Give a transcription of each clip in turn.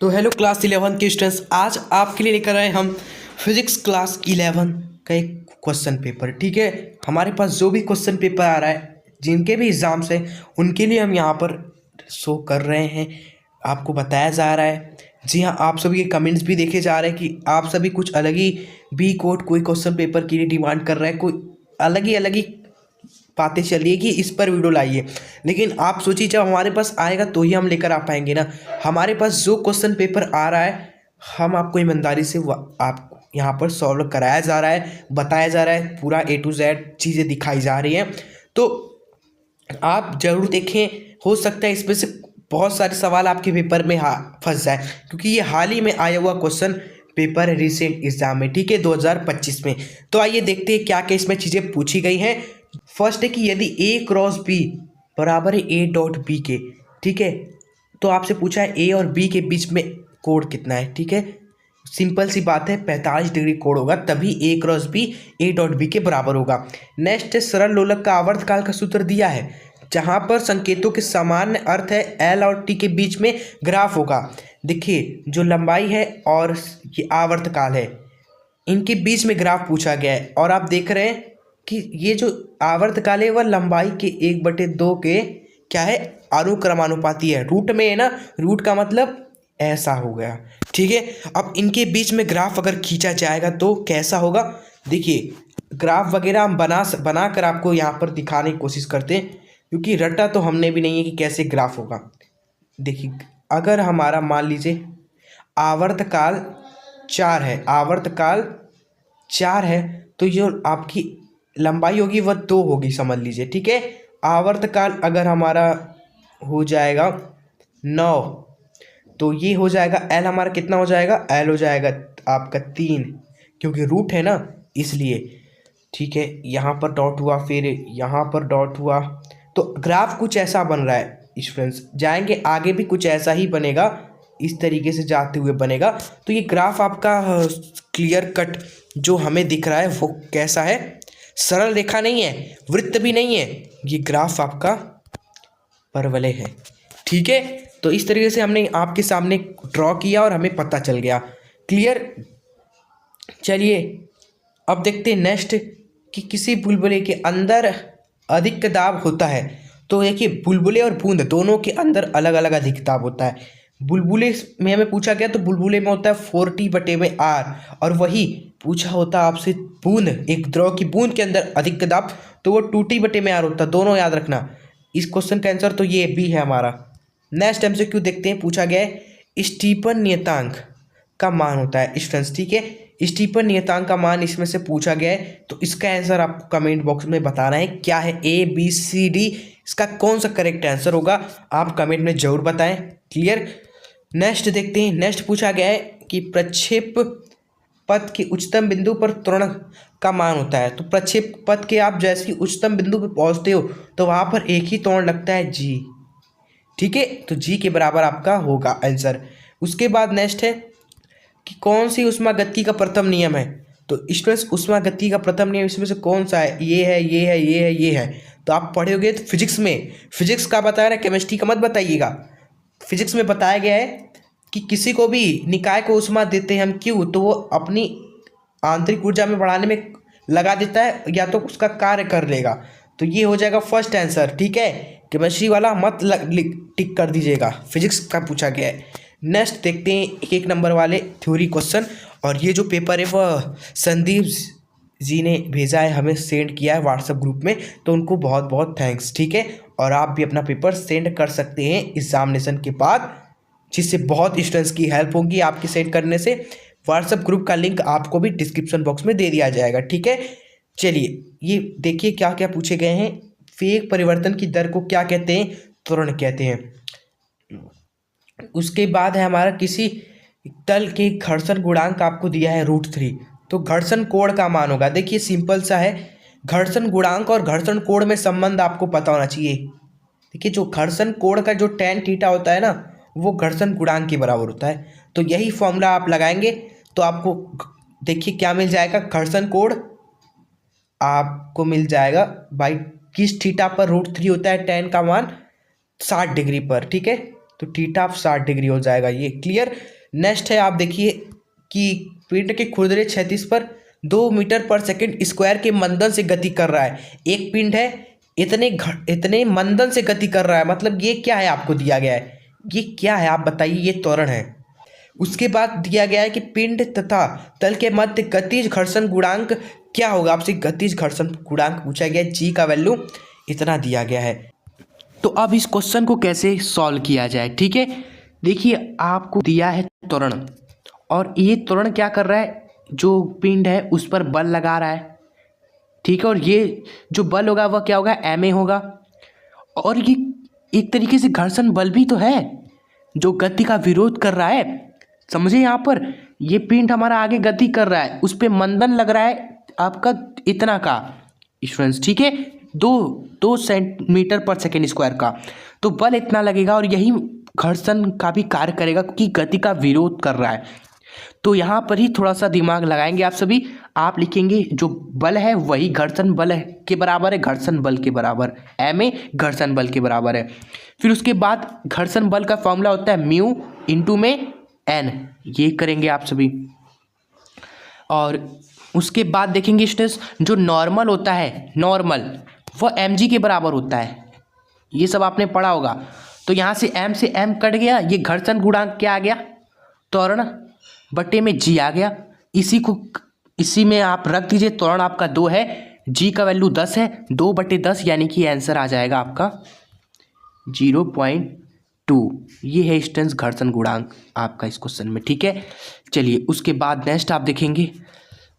तो hello class 11 के students, आज आपके लिए लेकर आए हम फिजिक्स क्लास 11 का एक क्वेश्चन पेपर। ठीक है, हमारे पास जो भी क्वेश्चन पेपर आ रहा है, जिनके भी एग्ज़ाम्स हैं, उनके लिए हम यहाँ पर शो कर रहे हैं, आपको बताया जा रहा है। जी हाँ, आप सभी के कमेंट्स भी देखे जा रहे हैं कि आप सभी कुछ अलग ही बी कोड कोई क्वेश्चन पेपर के लिए डिमांड कर रहा है, कोई अलग ही बातें चल रही है कि इस पर वीडियो लाइए। लेकिन आप सोचिए, जब हमारे पास आएगा तो ही हम लेकर आ पाएंगे ना। हमारे पास जो क्वेश्चन पेपर आ रहा है, हम आपको ईमानदारी से आपको यहाँ पर सॉल्व कराया जा रहा है, बताया जा रहा है, पूरा A to Z चीज़ें दिखाई जा रही हैं। तो आप ज़रूर देखें, हो सकता है इसमें से बहुत सारे सवाल आपके पेपर में फंस जाए, क्योंकि ये हाल ही में आया हुआ क्वेश्चन पेपर है रिसेंट एग्जाम में। ठीक है, 2025 में। तो आइए देखते हैं क्या क्या इसमें चीज़ें पूछी गई हैं। फर्स्ट है कि यदि A क्रॉस B बराबर है A डॉट बी के, ठीक है, तो आपसे पूछा है A और B के बीच में कोण कितना है। ठीक है, सिंपल सी बात है, 45 डिग्री कोण होगा, तभी A cross B A dot B के बराबर होगा। नेक्स्ट है, सरल लोलक का आवर्तकाल का सूत्र दिया है, जहां पर संकेतों के सामान्य अर्थ है L और T के बीच में ग्राफ होगा। देखिए, जो लंबाई है और ये आवर्तकाल है, इनके बीच में ग्राफ पूछा गया है। और आप देख रहे हैं कि ये जो आवर्तकाल है वह लंबाई के 1/2 के क्या है, अनुक्रमानुपाती है। रूट में है ना, रूट का मतलब ऐसा हो गया। ठीक है, अब इनके बीच में ग्राफ अगर खींचा जाएगा तो कैसा होगा। देखिए, ग्राफ वगैरह हम बना कर आपको यहाँ पर दिखाने की कोशिश करते हैं, क्योंकि रटा तो हमने भी नहीं है कि कैसे ग्राफ होगा। देखिए, अगर हमारा मान लीजिए आवर्तकाल 4 है, आवर्तकाल 4 है, तो जो आपकी लंबाई होगी वह 2 होगी, समझ लीजिए। ठीक है, आवर्तकाल अगर हमारा हो जाएगा 9, तो ये हो जाएगा L हमारा कितना हो जाएगा, L हो जाएगा आपका 3, क्योंकि रूट है ना, इसलिए। ठीक है, यहाँ पर डॉट हुआ, फिर यहाँ पर डॉट हुआ, तो ग्राफ कुछ ऐसा बन रहा है। स्टूडेंट्स जाएंगे आगे भी कुछ ऐसा ही बनेगा, इस तरीके से जाते हुए बनेगा। तो ये ग्राफ आपका क्लियर कट जो हमें दिख रहा है वो कैसा है, सरल रेखा नहीं है, वृत्त भी नहीं है, ये ग्राफ आपका परवलय है। ठीक है, तो इस तरीके से हमने आपके सामने ड्रॉ किया और हमें पता चल गया। क्लियर। चलिए अब देखते हैं नेक्स्ट कि किसी बुलबुले के अंदर अधिक दाब होता है। तो देखिए, बुलबुले और बूंद दोनों के अंदर अलग अलग अधिक दाब होता है। बुलबुले में हमें पूछा गया तो बुलबुले में होता है 40/R, और वही पूछा होता है आपसे बूंद, एक द्रव की बूंद के अंदर अधिक दाब, तो वो 2T/R होता है। दोनों याद रखना। इस क्वेश्चन का आंसर तो ये बी है हमारा। नेक्स्ट MCQ देखते हैं, पूछा गया है स्टीफन नियतांक का मान होता है। स्टूडेंट्स ठीक है, स्टीफन नियतांक का मान इसमें से पूछा गया है, तो इसका आंसर आपको कमेंट बॉक्स में बताना है क्या है, ABCD, इसका कौन सा करेक्ट आंसर होगा, आप कमेंट में जरूर बताएं। क्लियर। नेक्स्ट देखते हैं, नेक्स्ट पूछा गया है कि प्रक्षेप पथ के उच्चतम बिंदु पर त्वरण का मान होता है। तो प्रक्षेप पथ के आप जैसे ही उच्चतम बिंदु पर पहुंचते हो तो वहां पर एक ही त्वरण लगता है, G। ठीक है, तो G के बराबर आपका होगा आंसर। उसके बाद नेक्स्ट है कि कौन सी ऊष्मागतिकी का प्रथम नियम है। तो स्टूडेंट्स, ऊष्मागतिकी का प्रथम नियम इसमें से कौन सा है, ये है, ये है, ये है, ये है। तो आप पढ़ोगे तो फिजिक्स में, फिजिक्स का बताया ना, केमिस्ट्री का मत बताइएगा। फिजिक्स में बताया गया है कि किसी को भी निकाय को ऊष्मा देते हैं हम, क्यों, तो वो अपनी आंतरिक ऊर्जा में बढ़ाने में लगा देता है, या तो उसका कार्य कर लेगा। तो ये हो जाएगा फर्स्ट आंसर। ठीक है, केमिस्ट्री वाला मत टिक कर दीजिएगा, फिजिक्स का पूछा गया है। नेक्स्ट देखते हैं एक नंबर वाले थ्योरी क्वेश्चन, और ये जो पेपर है वह संदीप जी ने भेजा है, हमें सेंड किया है व्हाट्सएप ग्रुप में, तो उनको बहुत बहुत थैंक्स। ठीक है, और आप भी अपना पेपर सेंड कर सकते हैं एग्जामिनेशन के बाद, जिससे बहुत स्टूडेंट्स की हेल्प होगी आपके सेंड करने से। व्हाट्सएप ग्रुप का लिंक आपको भी डिस्क्रिप्शन बॉक्स में दे दिया जाएगा। ठीक है, चलिए ये देखिए क्या क्या पूछे गए हैं। वेग परिवर्तन की दर को क्या कहते हैं, त्वरण कहते हैं। उसके बाद है हमारा किसी तल के घर्षण गुणांक आपको दिया है √3, तो घर्षण कोण का मान होगा। देखिए सिंपल सा है, घर्षण गुणांक और घर्षण कोण में संबंध आपको पता होना चाहिए। देखिए, जो घर्षण कोण का जो tan थीटा होता है ना, वो घर्षण गुणांक के बराबर होता है। तो यही फॉर्मूला आप लगाएंगे तो आपको देखिए क्या मिल जाएगा, घर्षण कोण आपको मिल जाएगा बाई किस थीटा पर √3 होता है tan का मान 60 डिग्री पर। ठीक है, तो थीटा ऑफ 60 डिग्री हो जाएगा। ये क्लियर। नेक्स्ट है, आप देखिए कि पिंड के खुरदरे क्षैतिज पर 2 मीटर पर सेकेंड स्क्वायर के मंदन से गति कर रहा है। एक पिंड है, इतने मंदन से गति कर रहा है, मतलब ये क्या है आपको दिया गया है, ये क्या है आप बताइए, ये त्वरण है। उसके बाद दिया गया है कि पिंड तथा तल के मध्य गतिज घर्षण गुणांक क्या होगा, आपसे गतिज घर्षण गुणांक पूछा गया है, जी का वैल्यू इतना दिया गया है। तो अब इस क्वेश्चन को कैसे सॉल्व किया जाए, ठीक है। देखिए आपको दिया है त्वरण, और ये त्वरण क्या कर रहा है, जो पिंड है उस पर बल लगा रहा है, ठीक है। और ये जो बल होगा वह क्या होगा, ma होगा। और ये एक तरीके से घर्षण बल भी तो है जो गति का विरोध कर रहा है, समझे। यहाँ पर ये पिंड हमारा आगे गति कर रहा है, उस पर मंदन लग रहा है आपका इतना का स्टूडेंट्स, ठीक है, 2 सेंटीमीटर पर सेकेंड स्क्वायर का, तो बल इतना लगेगा और यही घर्षण का भी कार्य करेगा क्योंकि गति का विरोध कर रहा है। तो यहाँ पर ही थोड़ा सा दिमाग लगाएंगे आप सभी। आप लिखेंगे जो बल है वही घर्षण बल के बराबर है, घर्षण बल के बराबर ma घर्षण बल के बराबर है। फिर उसके बाद घर्षण बल का फॉर्मूला होता है म्यू इंटू में n, ये करेंगे आप सभी। और उसके बाद देखेंगे स्टूडेंट्स, जो नॉर्मल होता है, नॉर्मल वह mg के बराबर होता है, ये सब आपने पढ़ा होगा। तो यहाँ से m कट गया, ये घर्षण गुणांक क्या आ गया, त्वरण बटे में g आ गया। इसी में आप रख दीजिए, त्वरण आपका 2 है, g का वैल्यू 10 है, 2/10 यानी कि आंसर आ जाएगा आपका 0.2। ये है स्टूडेंट्स घर्षण गुणांक आपका इस क्वेश्चन में, ठीक है। चलिए उसके बाद नेक्स्ट आप देखेंगे,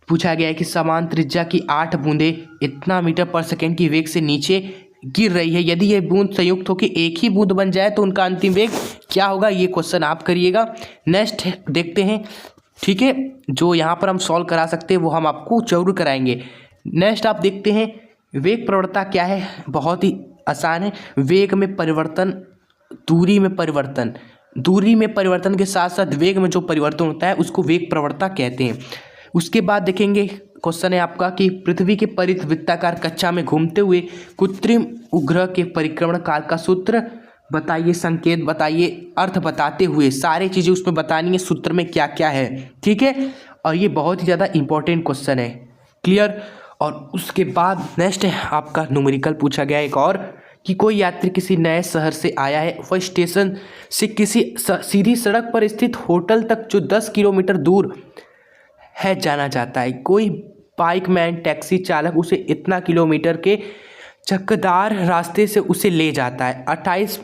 पूछा गया है कि समान त्रिज्या की 8 बूंदें इतना मीटर पर सेकेंड की वेग से नीचे गिर रही है, यदि ये बूंद संयुक्त होकर एक ही बूंद बन जाए तो उनका अंतिम वेग क्या होगा, ये क्वेश्चन आप करिएगा। नेक्स्ट देखते हैं, ठीक है, जो यहाँ पर हम सॉल्व करा सकते हैं वो हम आपको जरूर कराएंगे। नेक्स्ट आप देखते हैं, वेग प्रवणता क्या है, बहुत ही आसान है। वेग में परिवर्तन, दूरी में परिवर्तन, दूरी में परिवर्तन के साथ साथ वेग में जो परिवर्तन होता है उसको वेग प्रवणता कहते हैं। उसके बाद देखेंगे क्वेश्चन है आपका कि पृथ्वी के परित वृत्ताकार कक्षा में घूमते हुए कृत्रिम उपग्रह के परिक्रमण काल का सूत्र बताइए, संकेत बताइए, अर्थ बताते हुए सारी चीज़ें उसमें बतानी है, सूत्र में क्या क्या है, ठीक है। और ये बहुत ही ज़्यादा इंपॉर्टेंट क्वेश्चन है, क्लियर। और उसके बाद नेक्स्ट है आपका न्यूमेरिकल पूछा गया एक और, कि कोई यात्री किसी नए शहर से आया है, वह स्टेशन से किसी सीधी सड़क पर स्थित होटल तक जो 10 किलोमीटर दूर है जाना चाहता है। कोई बाइकमैन, टैक्सी चालक उसे इतना किलोमीटर के चक्करदार रास्ते से उसे ले जाता है, 28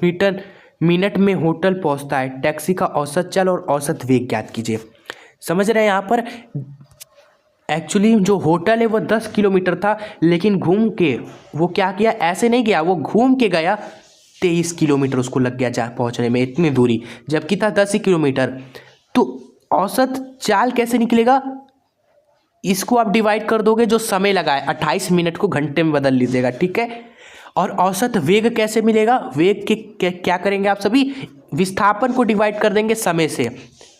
मिनट में होटल पहुंचता है। टैक्सी का औसत चल और औसत वेग ज्ञात कीजिए। समझ रहे हैं, यहाँ पर एक्चुअली जो होटल है वो 10 किलोमीटर था, लेकिन घूम के वो क्या किया, ऐसे नहीं गया, वो घूम के गया, 23 किलोमीटर उसको लग गया पहुंचने में, इतनी दूरी, जबकि था 10 ही किलोमीटर। तो औसत चाल कैसे निकलेगा, इसको आप डिवाइड कर दोगे, जो समय लगा है 28 मिनट को घंटे में बदल लीजिएगा, ठीक है। और औसत वेग कैसे मिलेगा, वेग के क्या करेंगे आप सभी, विस्थापन को डिवाइड कर देंगे समय से,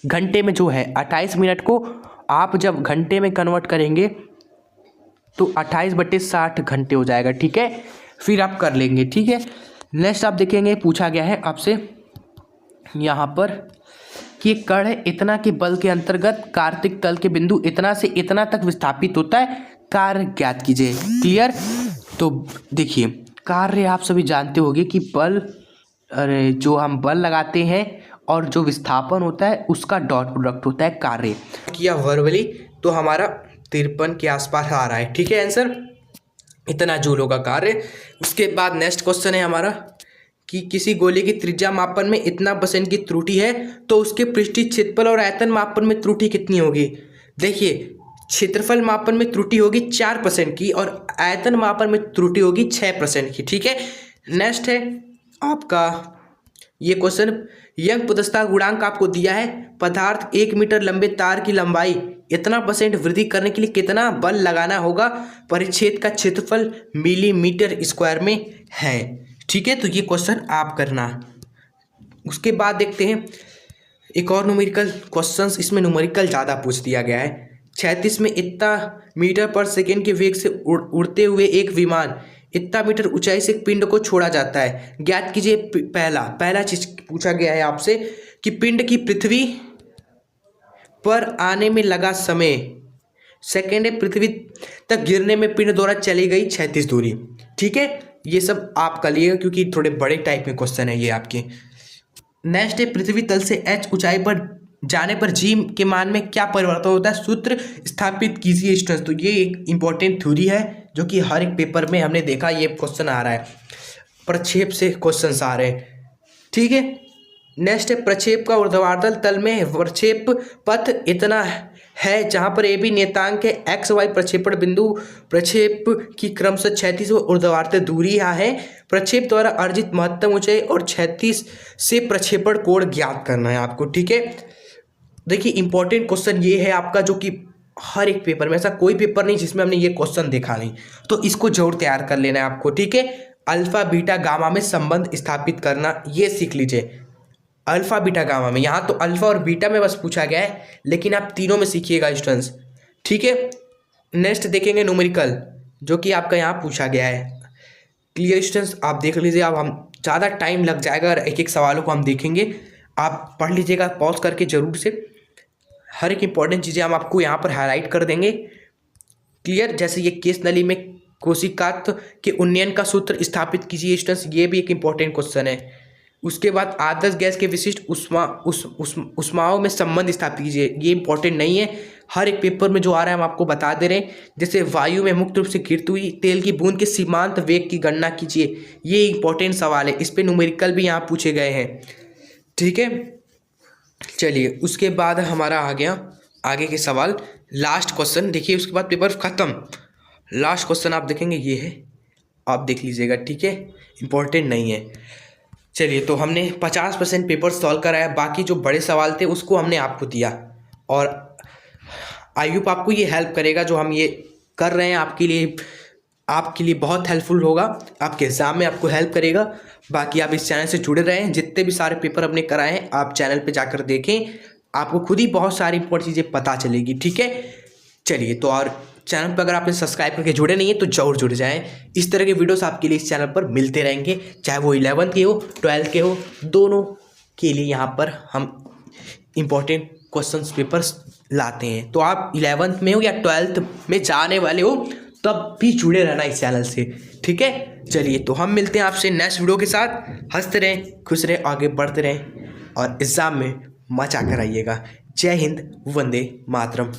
घंटे में जो है 28 मिनट को आप जब घंटे में कन्वर्ट करेंगे तो 28/60 घंटे हो जाएगा, ठीक है। फिर आप कर लेंगे, ठीक है। नेक्स्ट आप देखेंगे, पूछा गया है आपसे यहाँ पर कि एक कण है, इतना के बल के अंतर्गत कार्तिक तल के बिंदु इतना से इतना तक विस्थापित होता है, कार्य ज्ञात कीजिए, क्लियर। तो देखिए कार्य आप सभी जानते होंगे कि बल, अरे जो हम बल लगाते हैं और जो विस्थापन होता है उसका डॉट प्रोडक्ट होता है कार्य। किया वर्बली तो हमारा 53 के आसपास आ रहा है, ठीक है आंसर, इतना जूल होगा कार्य। उसके बाद नेक्स्ट क्वेश्चन है हमारा कि किसी गोले की त्रिज्या मापन में इतना % की त्रुटि है तो उसके पृष्ठीय क्षेत्रफल और आयतन मापन में त्रुटि कितनी होगी। देखिए क्षेत्रफल मापन में त्रुटि होगी 4% की और आयतन मापन में त्रुटि होगी 6% की, ठीक है। नेक्स्ट है आपका ये क्वेश्चन, यंग पुदस्ता गुणांक आपको दिया है, पदार्थ 1 मीटर लंबे तार की लंबाई इतना % वृद्धि करने के लिए कितना बल लगाना होगा, परिच्छेद का क्षेत्रफल मिलीमीटर स्क्वायर में है, ठीक है। तो ये क्वेश्चन आप करना। उसके बाद देखते हैं एक और न्यूमेरिकल क्वेश्चंस, इसमें न्यूमेरिकल ज़्यादा पूछ दिया गया है। 36 में इतना मीटर पर सेकेंड के वेग से उड़ते हुए एक विमान इतना मीटर ऊंचाई से एक पिंड को छोड़ा जाता है। ज्ञात कीजिए पहला चीज पूछा गया है आपसे कि पिंड की पृथ्वी पर आने में लगा समय। सेकेंड है पृथ्वी तक गिरने में पिंड द्वारा चली गई 36 दूरी। ठीक है, ये सब आप कर लिएगा क्योंकि थोड़े बड़े टाइप में क्वेश्चन है ये आपके। नेक्स्ट है पृथ्वी तल से h ऊंचाई पर जाने पर g के मान में क्या परिवर्तन होता है, सूत्र स्थापित कीजिए स्टूडेंट्स। तो ये एक इंपॉर्टेंट थ्योरी है जो कि हर एक पेपर में हमने देखा ये क्वेश्चन आ रहा है, प्रक्षेप से क्वेश्चन आ रहे हैं। ठीक है, नेक्स्ट है प्रक्षेप का ऊर्ध्वाधर तल में प्रक्षेप पथ इतना है जहां पर ए बी नियतांक है, एक्स वाई प्रक्षेपण बिंदु प्रक्षेप की क्रमशः 36 व ऊर्ध्वाधर दूरी यहाँ है। प्रक्षेप द्वारा अर्जित महत्तम ऊंचाई और 36 से प्रक्षेपण कोण ज्ञात करना है आपको। ठीक है, देखिए इंपॉर्टेंट क्वेश्चन ये है आपका जो कि हर एक पेपर में, ऐसा कोई पेपर नहीं जिसमें हमने ये क्वेश्चन देखा नहीं, तो इसको जरूर तैयार कर लेना है आपको। ठीक है, अल्फा बीटा गामा में संबंध स्थापित करना ये सीख लीजिए। अल्फा बीटा गामा में, यहाँ तो अल्फा और बीटा में बस पूछा गया है, लेकिन आप तीनों में सीखिएगा स्टूडेंट्स। ठीक है, नेक्स्ट देखेंगे न्यूमेरिकल जो कि आपका यहाँ पूछा गया है। क्लियर स्टूडेंट्स, आप देख लीजिए। अब हम ज़्यादा टाइम लग जाएगा और एक एक सवालों को हम देखेंगे, आप पढ़ लीजिएगा पॉज करके जरूर से। हर एक इंपॉर्टेंट चीज़ें हम आपको यहाँ पर हाईलाइट कर देंगे। क्लियर, जैसे ये केस नली में कोशिकात्व के उन्नयन का सूत्र स्थापित कीजिए स्टूडेंट्स, ये भी एक इंपॉर्टेंट क्वेश्चन है। उसके बाद आदर्श गैस के विशिष्ट उष्माओं में संबंध स्थापित कीजिए, ये इंपॉर्टेंट नहीं है, हर एक पेपर में जो आ रहा है हम आपको बता दे रहे हैं। जैसे वायु में मुक्त रूप से गिरती हुई तेल की बूंद के सीमांत वेग की गणना कीजिए, ये इंपॉर्टेंट सवाल है, इस पे न्यूमेरिकल भी यहाँ पूछे गए हैं। ठीक है, चलिए उसके बाद हमारा आ गया आगे के सवाल, लास्ट क्वेश्चन देखिए, उसके बाद पेपर खत्म। लास्ट क्वेश्चन आप देखेंगे ये है, आप देख लीजिएगा। ठीक है, इंपॉर्टेंट नहीं है। चलिए, तो हमने 50% पेपर सॉल्व कराया, बाकी जो बड़े सवाल थे उसको हमने आपको दिया, और आई होप आपको ये हेल्प करेगा जो हम ये कर रहे हैं आपके लिए बहुत हेल्पफुल होगा, आपके एग्जाम में आपको हेल्प करेगा। बाकी आप इस चैनल से जुड़े रहें, जितने भी सारे पेपर हमने कराए हैं आप चैनल पे जाकर देखें, आपको खुद ही बहुत सारी इंपॉर्टेंट चीज़ें पता चलेगी। ठीक है, चलिए, तो और चैनल पर अगर आपने सब्सक्राइब करके जुड़े नहीं है तो जरूर जुड़ जाएं। इस तरह के वीडियोस आपके लिए इस चैनल पर मिलते रहेंगे, चाहे वो 11th के हो 12th के हो, दोनों के लिए यहाँ पर हम इम्पोर्टेंट क्वेश्चंस पेपर्स लाते हैं। तो आप 11th में हो या 12th में जाने वाले हो तब भी जुड़े रहना इस चैनल से। ठीक है, चलिए, तो हम मिलते हैं आपसे नेक्स्ट वीडियो के साथ। हंसते रहें, खुश रहें, आगे बढ़ते रहें और एग्ज़ाम में मचा कर आइएगा। जय हिंद, वंदे मातरम।